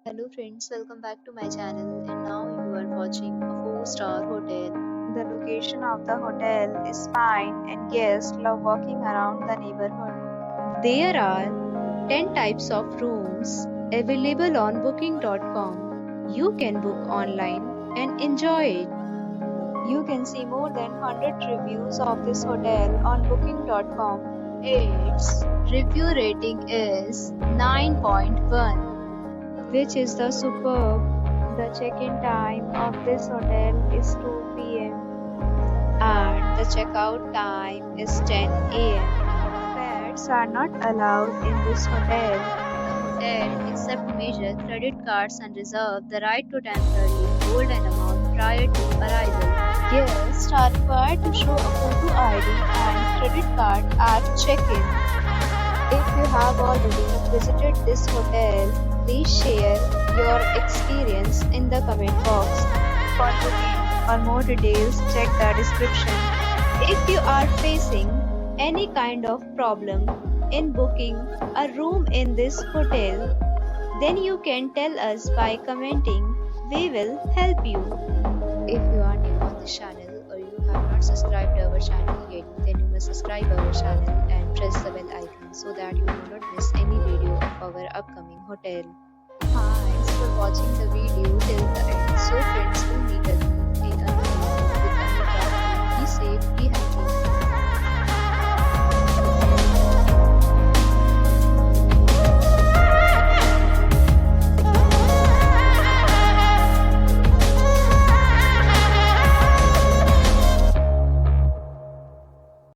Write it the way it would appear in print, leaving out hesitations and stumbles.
Hello friends, welcome back to my channel and now you are watching a 4-star hotel. The location of the hotel is fine and guests love walking around the neighborhood. There are 10 types of rooms available on booking.com. You can book online and enjoy it. You can see more than 100 reviews of this hotel on booking.com. Its review rating is 9.1, Which is the superb. The check-in time of this hotel is 2 p.m. and the checkout time is 10 a.m. Pets are not allowed in this hotel. Hotel accept major credit cards and reserve the right to temporarily hold an amount prior to arrival. Guests are required to show a photo ID and credit card at check-in. If you have already visited this hotel, please share your experience in the comment box. For booking or more details, check the description. If you are facing any kind of problem in booking a room in this hotel, then you can tell us by commenting. We will help you. If you are new on this channel or you have not subscribed our channel yet, then you must subscribe our channel and press the bell icon so that you do not miss any video of our upcoming hotel. Thanks for watching the video till the end. So friends, will meet again in another video with another topic. Be safe, be happy.